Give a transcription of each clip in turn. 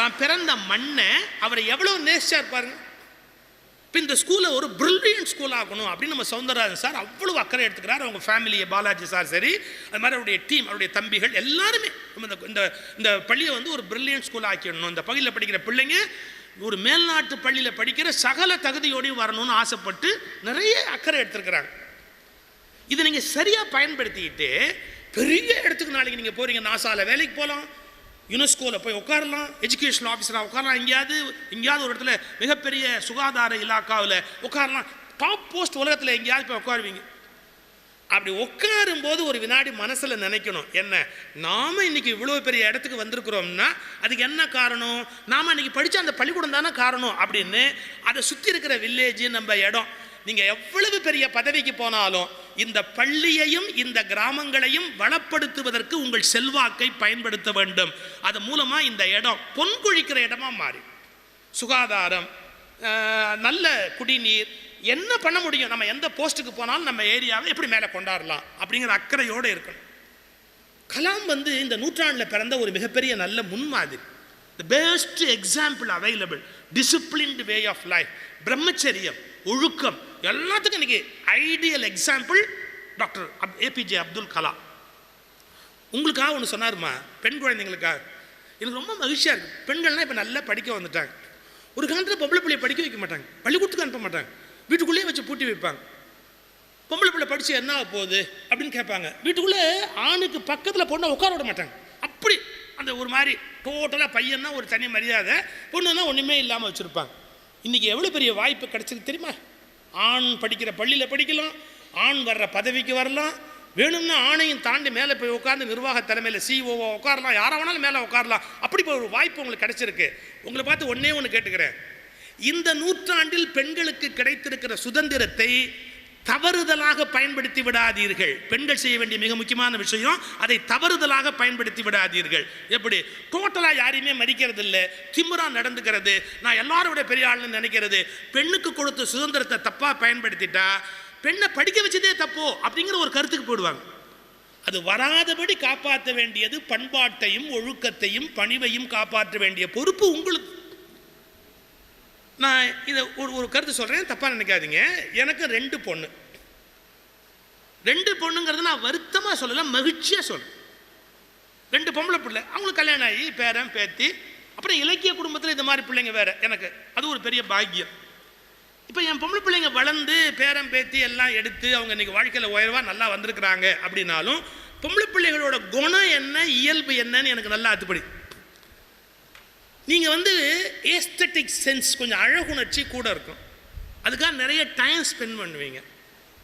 தான் பிறந்த மண்ணை அவரை எவ்வளவு நேசிச்சார் பாருங்க. இப்போ இந்த ஸ்கூலை ஒரு பிரில்லியன்ட் ஸ்கூல் ஆகணும் அப்படின்னு நம்ம சௌந்தரராஜன் சார் அவ்வளவு அக்கறை எடுத்துக்கிறார். அவங்க ஃபேமிலியை, பாலாஜி சார் சரி, அது மாதிரி அவருடைய டீம், அவருடைய தம்பிகள் எல்லாருமே இந்த பள்ளியை வந்து ஒரு பிரில்லியன்ட் ஸ்கூல் ஆக்கிடணும். இந்த பகுதியில் படிக்கிற பிள்ளைங்க ஒரு மேல்நாட்டு பள்ளியில் படிக்கிற சகல தகுதியோடையும் வரணும்னு ஆசைப்பட்டு நிறைய அக்கறை எடுத்துருக்கிறாங்க. இதை நீங்கள் சரியாக பயன்படுத்திக்கிட்டு பெரிய இடத்துக்கு நாளைக்கு நீங்கள் போகிறீங்க, நாசாவில் வேலைக்கு போகலாம், யுனெஸ்கோவில் போய் உட்காரலாம், எஜுகேஷன் ஆஃபீஸராக உட்காரலாம், எங்கேயாவது ஒரு இடத்துல மிகப்பெரிய சுகாதார இலாக்காவில் உட்காரலாம், டாப் போஸ்ட் உலகத்தில் எங்கேயாவது போய் உட்காருவீங்க. அப்படி உட்காரும் போது ஒரு வினாடி மனசில் நினைக்கணும், என்ன நாம் இன்னைக்கு இவ்வளோ பெரிய இடத்துக்கு வந்திருக்கிறோம்னா அதுக்கு என்ன காரணம், நாம் இன்னைக்கு படித்த அந்த பள்ளிக்கூடம் தானே காரணம் அப்படின்னு. அதை சுற்றி இருக்கிற வில்லேஜ், நம்ம இடம், நீங்கள் எவ்வளவு பெரிய பதவிக்கு போனாலும் இந்த பள்ளியையும் இந்த கிராமங்களையும் வளப்படுத்துவதற்கு உங்கள் செல்வாக்கை பயன்படுத்த வேண்டும். அது மூலமாக இந்த இடம் பொன்கொழிக்கிற இடமா மாறி, சுகாதாரம், நல்ல குடிநீர், என்ன பண்ண முடியும், நம்ம எந்த போஸ்ட்டுக்கு போனாலும் நம்ம ஏரியாவை எப்படி மேலே கொண்டாடலாம் அப்படிங்கிற அக்கறையோடு இருக்கணும். கலாம் வந்து இந்த நூற்றாண்டில் பிறந்த ஒரு மிகப்பெரிய நல்ல முன்மாதிரி, the best example available. Disciplined way of life, பிரம்மச்சரியம், ஒழுக்கம், எல்லாத்துக்கும் இன்னைக்கு ideal example doctor APJ Abdul Kalam. உங்களுக்காக ஒன்று சொன்னாருமா, பெண் குழந்தைங்களுக்காக. எனக்கு ரொம்ப மகிழ்ச்சியாக இருக்குது. பெண்கள்லாம் இப்போ நல்லா படிக்க வந்துட்டாங்க. ஒரு காலத்தில் பொம்பளை பிள்ளையை படிக்க வைக்க மாட்டாங்க, பள்ளிக்கூடத்துக்கு அனுப்ப மாட்டாங்க, வீட்டுக்குள்ளேயே வச்சு பூட்டி வைப்பாங்க. பொம்பளை பிள்ளை படித்து என்ன ஆக போகுது அப்படின்னு கேட்பாங்க. வீட்டுக்குள்ளே ஆணுக்கு பக்கத்தில் பொண்ணை உட்கார விட மாட்டாங்க. அப்படி அந்த ஒரு மாதிரி டோட்டலாக பையன்னா ஒரு தனி மரியாதை, பொண்ணுன்னா ஒன்றுமே இல்லாமல் வச்சுருப்பாங்க. இன்றைக்கி எவ்வளோ பெரிய வாய்ப்பு கிடச்சிருக்கு தெரியுமா? ஆண் படிக்கிற பள்ளியில் படிக்கலாம், ஆண் வர்ற பதவிக்கு வரலாம், வேணும்னா ஆணையும் தாண்டி மேலே போய் உட்காந்து நிர்வாக தலைமையில் சிஓஓ உட்காரலாம், யாரை வேணாலும் மேலே உட்காரலாம். அப்படி ஒரு வாய்ப்பு உங்களுக்கு கிடைச்சிருக்கு. உங்களை பார்த்து ஒன்று கேட்டுக்கிறேன், இந்த நூற்றாண்டில் பெண்களுக்கு கிடைத்திருக்கிற சுதந்திரத்தை தவறுதலாக பயன்படுத்தி விடாதீர்கள். பெண்கள் செய்ய வேண்டிய மிக முக்கியமான விஷயம், அதை தவறுதலாக பயன்படுத்தி விடாதீர்கள். எப்படி டோட்டலாக யாரையுமே மதிக்கிறது இல்லை, திமிரா நடந்துக்கிறது, நான் எல்லாரோட பெரிய ஆள்னு நினைக்கிறது, பெண்ணுக்கு கொடுத்த சுதந்திரத்தை தப்பாக பயன்படுத்திட்டா பெண்ணை படிக்க வச்சதே தப்போ அப்படிங்கிற ஒரு கருத்துக்கு போடுவாங்க. அது வராதபடி காப்பாற்ற வேண்டியது பண்பாட்டையும் ஒழுக்கத்தையும் பணிவையும் காப்பாற்ற வேண்டிய பொறுப்பு உங்களுக்கு. நான் இதை ஒரு கருத்து சொல்கிறேன், தப்பாக நினைக்காதீங்க. எனக்கு 2 பொண்ணு. 2 பொண்ணுங்கிறது நான் வருத்தமாக சொல்லலை, மகிழ்ச்சியாக சொல்கிறேன். 2 பொம்பளை பிள்ளை, அவங்களுக்கு கல்யாணம் ஆகி பேரன் பேத்தி, அப்புறம் இலக்கிய குடும்பத்தில் இந்த மாதிரி பிள்ளைங்க வேறு. எனக்கு அது ஒரு பெரிய பாக்கியம். இப்போ என் பொம்பளை பிள்ளைங்க வளர்ந்து பேரன் பேத்தி எல்லாம் எடுத்து அவங்க இன்றைக்கி வாழ்க்கையில் உயர்வாக நல்லா வந்திருக்கிறாங்க. அப்படின்னாலும் பொம்பளை பிள்ளைகளோட குணம் என்ன, இயல்பு என்னன்னு எனக்கு நல்லா அத்துப்படி. நீங்கள் வந்து ஏஸ்தட்டிக் சென்ஸ், கொஞ்சம் அழகுணர்ச்சி கூட இருக்கும், அதுக்காக நிறைய டைம் ஸ்பெண்ட் பண்ணுவீங்க.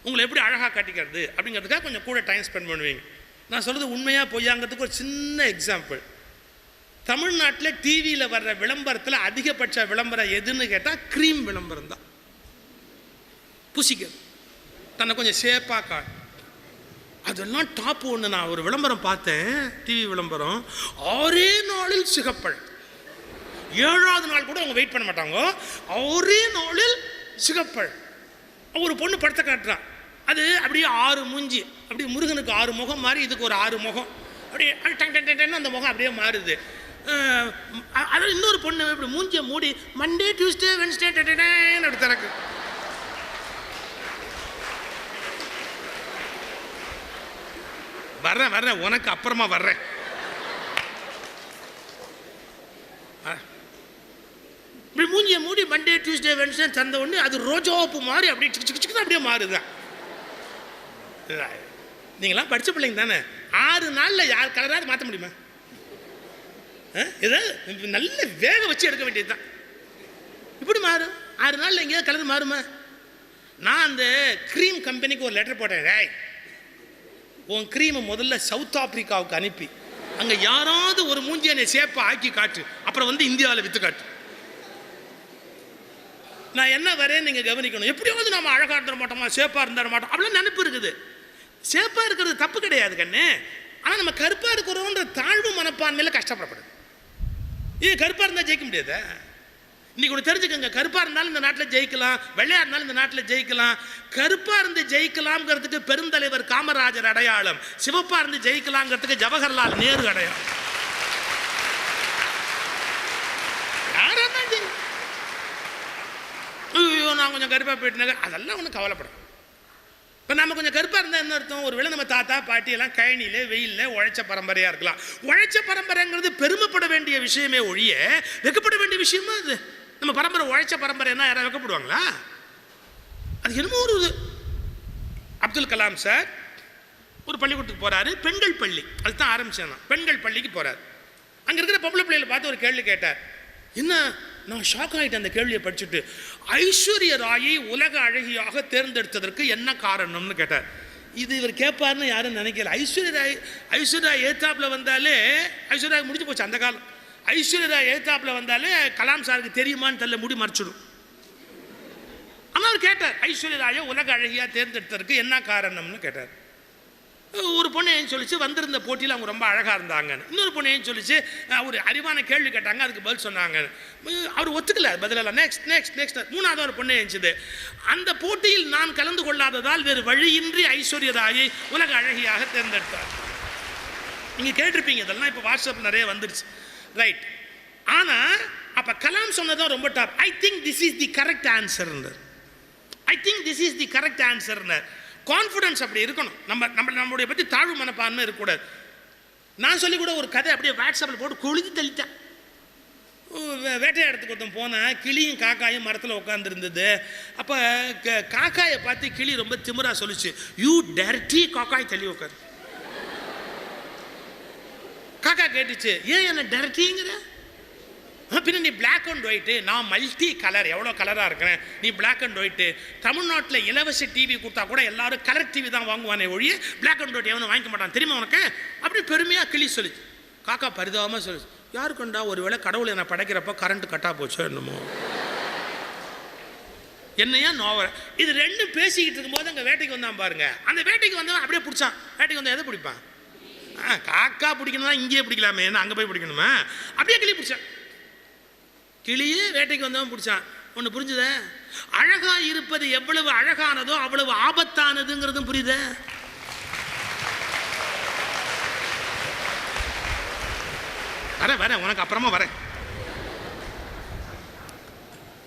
உங்களை எப்படி அழகாக காட்டிக்கிறது அப்படிங்கிறதுக்காக கொஞ்சம் கூட டைம் ஸ்பெண்ட் பண்ணுவீங்க. நான் சொல்கிறது உண்மையாக பொய்யாங்கிறதுக்கு ஒரு சின்ன எக்ஸாம்பிள். தமிழ்நாட்டில் டிவியில் வர்ற விளம்பரத்தில் அதிகபட்ச விளம்பரம் எதுன்னு கேட்டால் க்ரீம் விளம்பரம் தான். புசிக்கிறது, தன்னை கொஞ்சம் ஷேப்பாக காட்டு, அதெல்லாம் டாப் ஒன்று. நான் ஒரு விளம்பரம் பார்த்தேன், டிவி விளம்பரம், 6 நாளில் சிகப்பழம். 7ஆவது நாள் கூட அவங்க வெயிட் பண்ண மாட்டாங்க, 6 நாளில் சிகப்பழம். ஒரு பொண்ணு படத்தை காட்டுறான், அது அப்படியே 6 மூஞ்சி, அப்படியே முருகனுக்கு 6 முகம் மாதிரி இதுக்கு ஒரு 6 முகம், அப்படியே டங் அந்த முகம் அப்படியே மாறுது. அதாவது இன்னொரு பொண்ணு இப்படி மூஞ்சியை மூடி மண்டே டியூஸ்டே வென்ஸ்டே அப்படி திறக்கு. வர்றேன் உனக்கு அப்புறமா வர்றேன். இப்படி மூஞ்சியை மூடி மண்டே டியூஸ்டே வென்ஸ்டே தந்த உடனே அது ரோஜாப்பு மாதிரி அப்படியே சிக்கு அப்படியே மாறுதான். நீங்களாம் படித்த பிள்ளைங்க தானே, 6 நாளில் யார் கலராது மாற்ற முடியுமா? ஏதாவது நல்ல வேக வச்சு எடுக்க வேண்டியது தான். இப்படி மாறும் 6 நாளில் எங்கேயாவது கலர் மாறுமா? நான் அந்த க்ரீம் கம்பெனிக்கு ஒரு லெட்டர் போட்டேன், உன் க்ரீமை முதல்ல சவுத் ஆப்பிரிக்காவுக்கு அனுப்பி அங்கே யாராவது ஒரு மூஞ்சி என்னை சேப்பை ஆக்கி காட்டு, அப்புறம் வந்து இந்தியாவில் விற்று காட்டு. நான் என்ன வரேன்னு நீங்கள் கவனிக்கணும். எப்படியாவது நம்ம அழகாக இருந்துட மாட்டோமா, சேப்பாக இருந்துட மாட்டோம் அப்படிலாம் நினைப்பு இருக்குது. சேப்பாக இருக்கிறது தப்பு கிடையாது கண்ணு, ஆனால் நம்ம கருப்பாக இருக்கிறோன்ற தாழ்வு மனப்பான்மையில் கஷ்டப்படப்படுது. கருப்பாக இருந்தால் ஜெயிக்க முடியாது. இன்னைக்கு ஒன்று தெரிஞ்சுக்கோங்க, கருப்பாக இருந்தாலும் இந்த நாட்டில் ஜெயிக்கலாம், வெள்ளையாக இருந்தாலும் இந்த நாட்டில் ஜெயிக்கலாம். கருப்பாக இருந்து ஜெயிக்கலாம்ங்கிறதுக்கு பெருந்தலைவர் காமராஜர் அடையாளம், சிவப்பாக இருந்து ஜெயிக்கலாங்கிறதுக்கு ஜவஹர்லால் நேரு அடையாளம். ஐயோ நான் கொஞ்சம் கருப்பாக போயிட்டேன், அதெல்லாம் ஒன்றும் கவலைப்படும். இப்போ நம்ம கொஞ்சம் கருப்பாக இருந்தால் என்ன அர்த்தம்? ஒரு வேளை நம்ம தாத்தா பாட்டி எல்லாம் கழனியில் வெயிலில் உழைச்ச பரம்பரையாக இருக்கலாம். உழைச்ச பரம்பரைங்கிறது பெருமைப்பட வேண்டிய விஷயமே ஒழிய வெக்கப்பட வேண்டிய விஷயமா அது? நம்ம பரம்பரை உழைச்ச பரம்பரைன்னா யாராவது வெக்கப்படுவாங்களா? அது என்னமோ ஒரு அப்துல் கலாம் சார் ஒரு பள்ளிக்கூடத்துக்கு போகிறாரு, பெண்கள் பள்ளி, அதுதான் ஆரம்பிச்சாங்க. பெண்கள் பள்ளிக்கு போகிறார். அங்கே இருக்கிற பொம்பளை பிள்ளைகளை பார்த்து ஒரு கேள்வி கேட்டார். என்ன, நான் ஷாக் ஆகிட்டேன் அந்த கேள்வியை படிச்சுட்டு. ஐஸ்வர்யா ராயை உலக அழகியாக தேர்ந்தெடுத்ததற்கு என்ன காரணம்னு கேட்டார். இது இவர் கேட்பார்னு யாரும் நினைக்கல. ஐஸ்வர்யா ஏத்தாப்பில் வந்தாலே ஐஸ்வர்யா முடிஞ்சு போச்சு அந்த காலம். ஐஸ்வர்யா ஏத்தாப்பில் வந்தாலே கலாம் சாருக்கு தெரியுமான்னு தெரியல, முடி மறைச்சிடும். ஆனால் அவர் கேட்டார், ஐஸ்வர்யா ராயை உலக அழகியாக தேர்ந்தெடுத்ததற்கு என்ன காரணம்னு கேட்டார். ஒரு பொண்ணு ஏன் சொல்லிச்சு, வந்திருந்த போட்டியில் அவங்க ரொம்ப அழகாக இருந்தாங்கன்னு. இன்னொரு பொண்ணு ஏன் சொல்லிச்சு, ஒரு அறிவான கேள்வி கேட்டாங்க, அதுக்கு பதில் சொன்னாங்க. அவர் ஒத்துக்கல பதிலெல்லாம். Next next next. மூணாவது ஒரு பொண்ணு ஏஞ்சுது, அந்த போட்டியில் நான் கலந்து கொள்ளாததால் வேறு வழியின்றி ஐஸ்வர்யா ராயை உலக அழகியாக தேர்ந்தெடுத்தார். நீங்கள் கேட்டிருப்பீங்க இதெல்லாம், இப்போ வாட்ஸ்அப் நிறைய வந்துருச்சு, ரைட்? ஆனால் அப்போ கலாம் சொன்னதான் ரொம்ப top. I think this is the correct ஆன்சர்னர். I think this is the correct ஆன்சர்னர். கான்ஃபிடன்ஸ் அப்படி இருக்கணும். நம்மளுடைய பற்றி தாழ்வு மனப்பான்மை இருக்கக்கூடாது. நான் சொல்லி கூட ஒரு கதை அப்படியே வாட்ஸ்அப்பில் போட்டு கொழுதி தள்ளிட்டேன். வேட்டையாடத்துக்கு ஒருத்தன் போனேன், கிளியும் காக்காயும் மரத்தில் உட்காந்துருந்தது. அப்போ காக்காயை பார்த்து கிளி ரொம்ப திமிரா சொல்லிச்சு, யூ டர்ட்டி காக்காய், தள்ளி உட்காரு. காக்கா கேட்டுச்சு, ஏன் என்ன டர்ட்டிங்கிற? பின்ன நீ பிளாக் அண்ட் ஒயிட்டு, நான் மல்டி கலர், எவ்வளோ கலராக இருக்கிறேன், நீ பிளாக் அண்ட் ஒயிட்டு. தமிழ்நாட்டில் இலவச டிவி கொடுத்தா கூட எல்லாரும் கலர் டிவி தான் வாங்குவானே ஒழிய பிளாக் அண்ட் ஒயிட் எவனும் வாங்கிக்க மாட்டான், தெரியுமா உனக்கு? அப்படி பெருமையாக கிளி சொல்லிச்சு. காக்கா பரிதாபமாக சொல்லிச்சு, யாருக்குண்டா ஒரு வேளை கடவுளை என்னை படைக்கிறப்ப கரண்ட் கட்டாக போச்சோ என்னமோ, என்னையா நோவல். இது ரெண்டும் பேசிக்கிட்டு இருக்கும்போது அங்கே வேட்டைக்கு வந்தான் பாருங்க. அந்த வேட்டைக்கு வந்தவன் அப்படியே பிடிச்சான். வேட்டைக்கு வந்தால் எதை பிடிப்பான்? காக்கா பிடிக்கணும்னா இங்கேயே பிடிக்கலாமே, என்ன அங்கே போய் பிடிக்கணுமா? அப்படியே கிளி பிடிச்சான். கிளியே வேட்டைக்கு வந்தவன் பிடிச்சான். ஒன்று புரிஞ்சுத, அழகா இருப்பது எவ்வளவு அழகானதோ அவ்வளவு ஆபத்தானதுங்கிறதும் புரியுத. வர உனக்கு அப்புறமா வரேன்.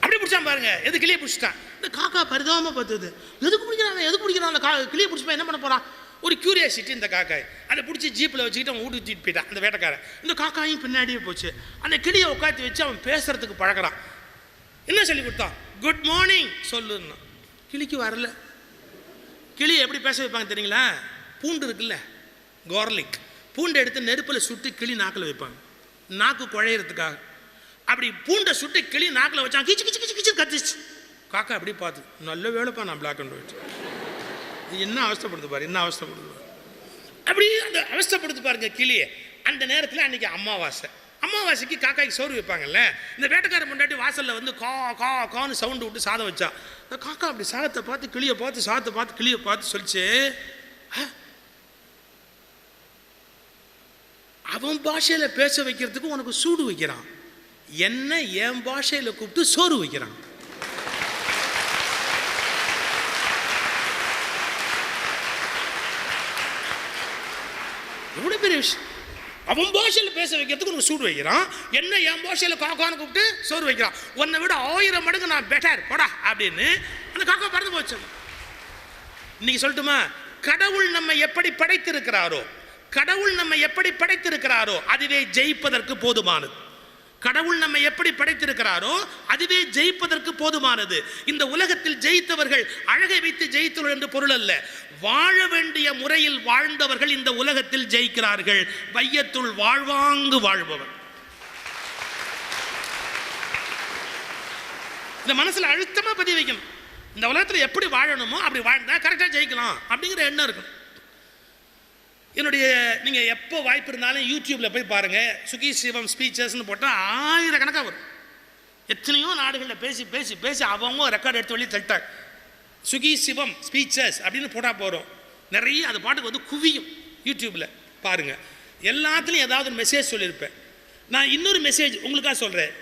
அப்படி பிடிச்சான் பாருங்க. எது கிளியை பிடிச்சிட்டான். இந்த காக்கா பரிதாபமா பார்த்தது, எதுக்கு பிடிக்கிறான் அந்த கிளியை பிடிச்சி என்ன பண்ண போறான்? ஒரு கியூரியாசிட்டி இந்த காக்காய். அதை பிடிச்சி ஜீப்பில் வச்சுக்கிட்டு அவன் வீட்டுக்கு தூக்கிட்டு போயிட்டான் அந்த வேட்டைக்காரன். இந்த காக்காயும் பின்னாடியே போச்சு. அந்த கிளியை உட்காந்து வச்சு அவன் பேசுறதுக்கு பழகிறான். என்ன சொல்லி கொடுத்தான்? குட் மார்னிங் சொல்லுன்னா. கிளிக்கு வரல. கிளி எப்படி பேச வைப்பாங்க தெரியுங்களா? பூண்டு இருக்குல்ல, கார்லிக், பூண்டை எடுத்து நெருப்பில் சுட்டு கிளி நாக்கில் வைப்பாங்க, நாக்கு குழையிறதுக்காக. அப்படி பூண்டை சுட்டு கிளி நாக்கில் வச்சான், கிச்சு கிச்சு கிச்சு கிச்சு கத்திச்சு. காக்கா அப்படி பார்த்து, நல்ல வேலைப்பா நான் பிளாக் அண்ட் ஒயிட். என்ன அவஸ்தைப்படுத்து பாரு, என்ன அவஸ்தைப்படுத்து பாரு. அப்படி அந்த அவஸ்தைப்படுத்து பாருங்க கிளியை. அந்த நேரத்தில் அன்னைக்கு அமாவாசைக்கு காக்காய்க்கு சோறு வைப்பாங்கல்ல. இந்த வேட்டைக்காரன் முன்னாடி வாசலில் வந்து கா கா கான்னு சவுண்டு விட்டு சாதம் வச்சா. இந்த காக்கா அப்படி சாதத்தை பார்த்து கிளியை பார்த்து, சாதத்தை பார்த்து கிளியை பார்த்து சொல்லிச்சு, அவன் பாஷையில் பேச வைக்கிறதுக்கு உனக்கு சூடு வைக்கிறான், என்ன என் பாஷையில் கூப்பிட்டு சோறு வைக்கிறான். எவ்வளோ பெரிய விஷயம். அவன் பாஷையில் பேச வைக்கிறதுக்கு உனக்கு சூடு வைக்கிறான், என்ன என் பாஷையில் காக்கான்னு கூப்பிட்டு சோறு வைக்கிறான். உன்னை விட 1000 மடங்கு நான் பெட்டர் போடா அப்படின்னு அந்த காக்கா பறந்து போச்சு. இன்னைக்கு சொல்லட்டுமா, கடவுள் நம்மை எப்படி படைத்திருக்கிறாரோ அதுவே ஜெயிப்பதற்கு போதுமானது. கடவுள் நம்மை எப்படி படைத்திருக்கிறாரோ அதுவே ஜெயிப்பதற்கு போதுமானது. இந்த உலகத்தில் ஜெயித்தவர்கள் அழகை வைத்து ஜெயித்தவர்கள் என்று பொருள் அல்ல. வாழ வேண்டிய முறையில் வாழ்ந்தவர்கள் இந்த உலகத்தில் ஜெயிக்கிறார்கள். வையத்துள் வாழ்வாங்கு வாழ்பவர். இந்த மனசுல அழுத்தமா பதிவு வைக்கணும். இந்த உலகத்தில் எப்படி வாழணுமோ அப்படி வாழ்ந்தா கரெக்டாக ஜெயிக்கலாம் அப்படிங்கிற எண்ணம் இருக்கும். என்னுடைய நீங்கள் எப்போ வாய்ப்பு இருந்தாலும் யூடியூப்பில் போய் பாருங்கள், சுகி சிவம் ஸ்பீச்சஸ்ன்னு போட்டால் 1000 கணக்காக வரும். எத்தனையோ நாடுகளில் பேசி பேசி பேசி அவங்க ரெக்கார்டு எடுத்து வெளியே தள்ளிட்டாங்க. சுகி சிவம் ஸ்பீச்சஸ் அப்படின்னு போட்டால் போகிறோம், நிறைய அது பாட்டுக்கு வந்து குவியும். யூடியூப்பில் பாருங்கள், எல்லாத்துலேயும் ஏதாவது ஒரு மெசேஜ் சொல்லியிருப்பேன். நான் இன்னொரு மெசேஜ் உங்களுக்காக சொல்கிறேன்.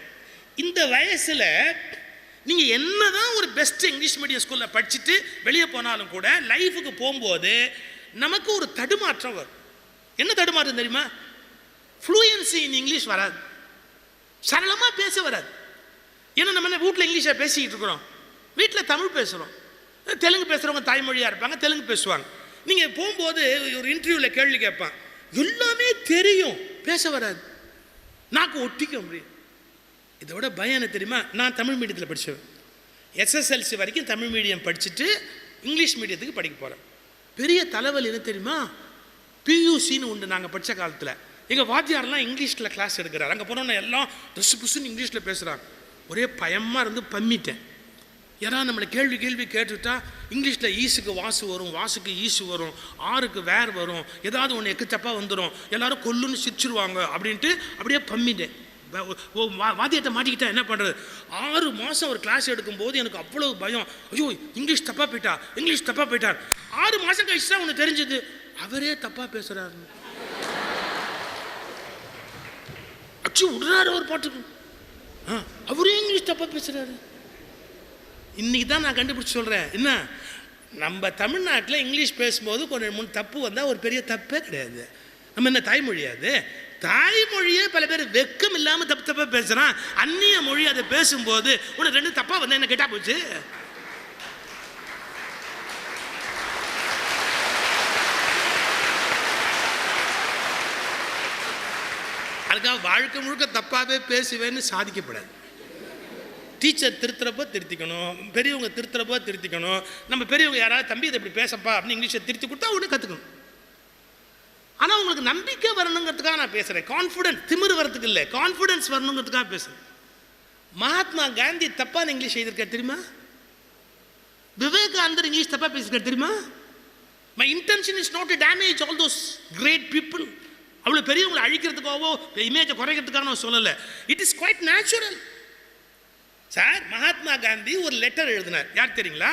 இந்த வயசில் நீங்கள் என்ன தான் ஒரு பெஸ்ட் இங்கிலீஷ் மீடியம் ஸ்கூலில் படிச்சுட்டு வெளியே போனாலும் கூட லைஃபுக்கு போகும்போது நமக்கு ஒரு தடுமாற்றம் வரும். என்ன தடுமாற்றம் தெரியுமா? ஃப்ளூயன்சி இன் இங்கிலீஷ் வராது, சரளமாக பேச வராது. ஏன்னா நம்ம வீட்டில் இங்கிலீஷை பேசிக்கிட்டு இருக்கிறோம். வீட்டில் தமிழ் பேசுகிறோம், தெலுங்கு பேசுகிறவங்க தாய்மொழியாக இருப்பாங்க, தெலுங்கு பேசுவாங்க. நீங்கள் போகும்போது ஒரு இன்டர்வியூவில் கேள்வி கேட்பான், எல்லாமே தெரியும், பேச வராது, நாக்கு ஒட்டிக்க முடியும். இதோட பயம் என்ன தெரியுமா? நான் தமிழ் மீடியத்தில் படித்தேன், எஸ்எஸ்எல்சி வரைக்கும் தமிழ் மீடியம் படிச்சுட்டு இங்கிலீஷ் மீடியத்துக்கு படிக்க போகிறேன். பெரிய தலைவலி என்ன தெரியுமா? பியூசின்னு உண்டு நாங்கள் படித்த காலத்தில். எங்கள் வாத்தியாரெலாம் இங்கிலீஷில் கிளாஸ் எடுக்கிறார். அங்கே போனோன்னா எல்லாம் ட்ரெஸ்ஸு புஸ்ஸுன்னு இங்கிலீஷில் பேசுகிறாங்க. ஒரே பயமாக இருந்து பம்மிட்டேன். யாராவது நம்மளை கேள்வி கேட்டுவிட்டா இங்கிலீஷில் ஈஸுக்கு வாசு வரும், வாசுக்கு ஈசு வரும், ஆறுக்கு வேர் வரும், ஏதாவது ஒன்று எக்கு தப்பாக வந்துடும், எல்லோரும் கொல்லுன்னு சிரிச்சிருவாங்க அப்படின்ட்டு அப்படியே பம்மிட்டேன். வாத்தியத்தை மாட்டிக்கிட்டா என்ன பண்ணுறது? 6 மாதம் ஒரு கிளாஸ் எடுக்கும்போது எனக்கு அவ்வளோ பயம். ஐயோ இங்கிலீஷ் தப்பாக போயிட்டார். 6 மாதம் கழிச்சு தான் ஒன்று தெரிஞ்சது, அவரே தப்பாக பேசுகிறாரு. அச்சு விடுறாரு ஒரு பாட்டுக்கு, அவரே இங்கிலீஷ் தப்பாக பேசுகிறாரு. இன்றைக்கி தான் நான் கண்டுபிடிச்சி சொல்கிறேன். என்ன, நம்ம தமிழ்நாட்டில் இங்கிலீஷ் பேசும்போது கொஞ்சம் 3 தப்பு வந்தால் ஒரு பெரிய தப்பே கிடையாது. நம்ம என்ன தாய்மொழியாது? தாய்மொழியே பல பேர் வெக்கம் இல்லாமல் தப்பாக பேசுகிறான். அந்நிய மொழி அதை பேசும்போது உனக்கு 2 தப்பாக வந்தால் என்ன கேட்டா போச்சு? அதுக்காக வாழ்க்கை முழுக்க தப்பாகவே பேசுவேன்னு சாதிக்கப்படாது. டீச்சர் திருத்துறப்போ திருத்திக்கணும், பெரியவங்க திருத்துறப்போ திருத்திக்கணும். நம்ம பெரியவங்க யாராவது தம்பி இதை இப்படி பேசப்பா அப்படின்னு இங்கிலீஷை திருத்தி கொடுத்தா உடனே கற்றுக்கணும். ஆனால் உங்களுக்கு நம்பிக்கை வரணுங்கிறதுக்காக நான் பேசுகிறேன். கான்ஃபிடன்ஸ், திமிரு வரத்துக்கு இல்லை, கான்ஃபிடன்ஸ் வரணுங்கிறதுக்காக பேசுகிறேன். மகாத்மா காந்தி தப்பான இங்கிலீஷ் எழுதியிருக்காரு தெரியுமா? விவேகானந்தர் இங்கிலீஷ் தப்பாக பேசியிருக்காரு தெரியுமா? My intention is not to damage all those great people. அவ்வளோ பெரியவங்களை அழிக்கிறதுக்காகவோ இமேஜை குறைக்கிறதுக்காக நான் சொல்லலை. It is quite natural. Sir, Mahatma Gandhi ஒரு லெட்டர் எழுதினார். யார் தெரியுங்களா?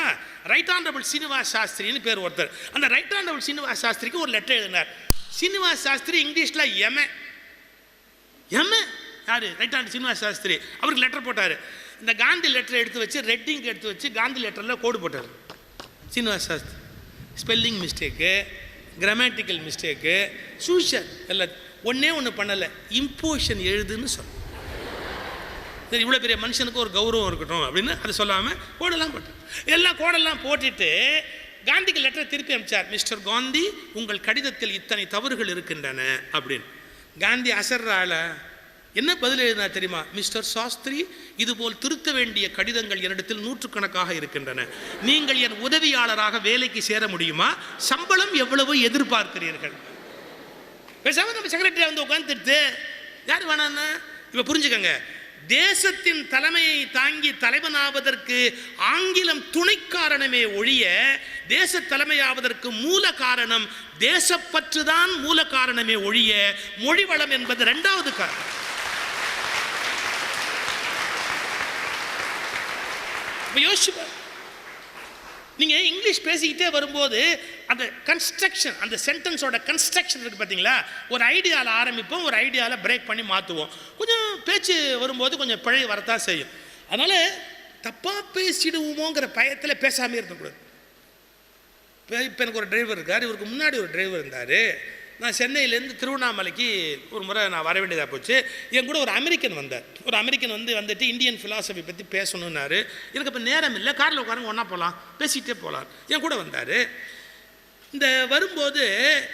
ரைட் ஆனரபிள் சீனிவாஸ் சாஸ்திரின்னு பேர் ஒருத்தர். அந்த ரைட் ஆனரபிள் சீனிவாஸ் சாஸ்திரிக்கு ஒரு லெட்டர் எழுதினார். சீனிவாஸ் சாஸ்திரி இங்கிலீஷில் எம யார்? Right honourable Srinivas Shastri. அவருக்கு லெட்டர் போட்டார். இந்த காந்தி லெட்டரை எடுத்து வச்சு ரெட்டிங் எடுத்து வச்சு காந்தி லெட்டரில் கோடு போட்டார். Srinivas Sastri spelling mistake, grammatical mistake, சூஷர் எல்லாம் ஒன்றே ஒன்று பண்ணலை, இம்போஷன் எழுதுன்னு சொன்ன. சரி, இவ்வளோ பெரிய மனுஷனுக்கு ஒரு கௌரவம் இருக்கட்டும் அப்படின்னு அதை சொல்லாமல் கோடெல்லாம் போட்டு எல்லாம் கோடெல்லாம் போட்டுட்டு காந்திக்கு லெட்டர் திருப்பி அனுப்பிச்சார். மிஸ்டர் காந்தி, உங்கள் கடிதத்தில் இத்தனை தவறுகள் இருக்கின்றன அப்படின்னு. காந்தி அசர்றால என்ன பதில் எழுதினா தெரியுமா? மிஸ்டர் சாஸ்திரி, இதுபோல் திருத்த வேண்டிய கடிதங்கள் என்னிடத்தில் 100கணக்காக இருக்கின்றன. நீங்கள் என் உதவியாளராக வேலைக்கு சேர முடியுமா? சம்பளம் எவ்வளவு எதிர்பார்க்கிறீர்கள்? பேசாமல் நம்ம செக்ரட்டரி வந்து உட்காந்துட்டு யார் வேணான்னு இப்போ புரிஞ்சுக்கங்க. தேசத்தின் தலைமையை தாங்கி தலைவனாவதற்கு ஆங்கிலம் துணை காரணமே ஒழிய தேச தலைமையாவதற்கு மூல காரணம் தேசப்பற்றுதான் மூல காரணமே ஒழிய மொழி வளம் என்பது 2வது காரணம். யோசிச்சு நீங்கள் இங்கிலீஷ் பேசிக்கிட்டே வரும்போது அந்த கன்ஸ்ட்ரக்ஷன், அந்த சென்டென்ஸோட கன்ஸ்ட்ரக்ஷன் இருக்குது பார்த்தீங்களா? ஒரு ஐடியாவில் ஆரம்பிப்போம், ஒரு ஐடியாவில் பிரேக் பண்ணி மாற்றுவோம். கொஞ்சம் பேச்சு வரும்போது கொஞ்சம் பிழை வரத்தான் செய்யும். அதனால் தப்பாக பேசிடுவோமோங்கிற பயத்தில் பேசாமல் இருக்கக்கூடாது. இப்போ எனக்கு ஒரு டிரைவர் இருக்கார், இவருக்கு முன்னாடி ஒரு டிரைவர் இருந்தார். நான் சென்னையிலேருந்து திருவண்ணாமலைக்கு ஒரு முறை நான் வர வேண்டியதாக போச்சு. என் கூட ஒரு அமெரிக்கன் வந்தார். ஒரு அமெரிக்கன் வந்துட்டு இந்தியன் ஃபிலாசபி பற்றி பேசணுன்னாரு. எனக்கு இப்போ நேரம் இல்லை, காரில் உட்காருங்க ஒன்றா போகலாம், பேசிகிட்டே போகலாம். என் கூட வந்தார். இந்த வரும்போது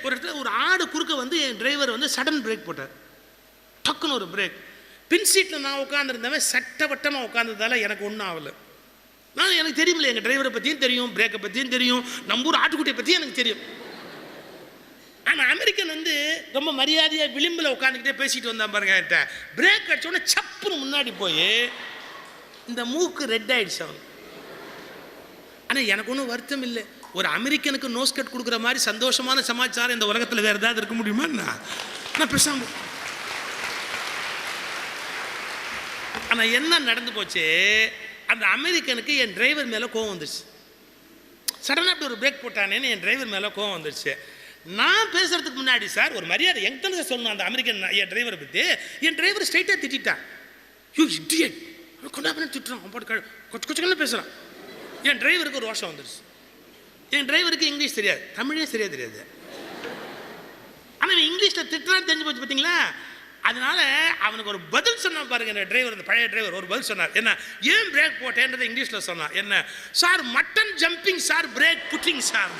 ஒரு இடத்துல ஒரு ஆடு குறுக்க வந்து என் டிரைவர் வந்து சடன் பிரேக் போட்டார். டக்குன்னு ஒரு பிரேக். பின் சீட்டில் நான் உட்காந்துருந்தவன் சட்டவட்டமாக உட்காந்துருந்தால எனக்கு ஒன்றும் ஆகலை. எனக்கு தெரியுமில்ல, எங்கள் டிரைவரை பற்றியும் தெரியும், பிரேக்கை பற்றியும் தெரியும், நம்பூர் ஆட்டுக்குட்டியை பற்றியும் எனக்கு தெரியும். ஆனால் அமெரிக்கன் வந்து ரொம்ப மரியாதையாக விளிம்பில் உட்காந்துக்கிட்டே பேசிட்டு வந்தான் பாருங்க. என்கிட்ட பிரேக் அடிச்சோடனே சப்புன்னு முன்னாடி போய் இந்த மூக்கு ரெட் ஆயிடுச்சு அவனுக்கு. ஆனால் எனக்கு ஒன்றும் வருத்தம் இல்லை. ஒரு அமெரிக்கனுக்கு நோஸ் கட் கொடுக்குற மாதிரி சந்தோஷமான சமாச்சாரம் இந்த உலகத்தில் வேறு ஏதாவது இருக்க முடியுமா? நான் பேசாம. ஆனால் என்ன நடந்து போச்சு, அந்த அமெரிக்கனுக்கு என் டிரைவர் மேலே கோவம் வந்துடுச்சு. சடனாக அப்படி ஒரு பிரேக் போட்டானேன்னு என் டிரைவர் மேலே கோவம் வந்துடுச்சு. நான் பேசுறதுக்கு முன்னாடி சார் ஒரு மரியாதை எங்கிட்ட சொல்லணும் அந்த அமெரிக்கன் என் டிரைவரை பற்றி. என் டிரைவர் ஸ்ட்ரைட்டாக திட்டான். யூ இடியட், கொண்டாப்பன திட்டுறான், போட்டு கொச்சு கொச்சுக்கன்னு பேசுகிறான். என் டிரைவருக்கு ஒரு வருஷம் வந்துடுச்சு. என் டிரைவருக்கு இங்கிலீஷ் தெரியாது, தமிழே சரியாக தெரியாது. ஆனால் இங்கிலீஷில் திட்டுறான்னு தெரிஞ்சு போச்சு பார்த்தீங்களா? அதனால அவனுக்கு ஒரு பதில் சொன்னான் பாருங்க. இந்த டிரைவர், இந்த பழைய டிரைவர் ஒரு பதில் சொன்னார். என்ன, ஏன் பிரேக் போட்டேன்றதை இங்கிலீஷில் சொன்னான். என்ன sir, mutton jumping sir, break pudding sir.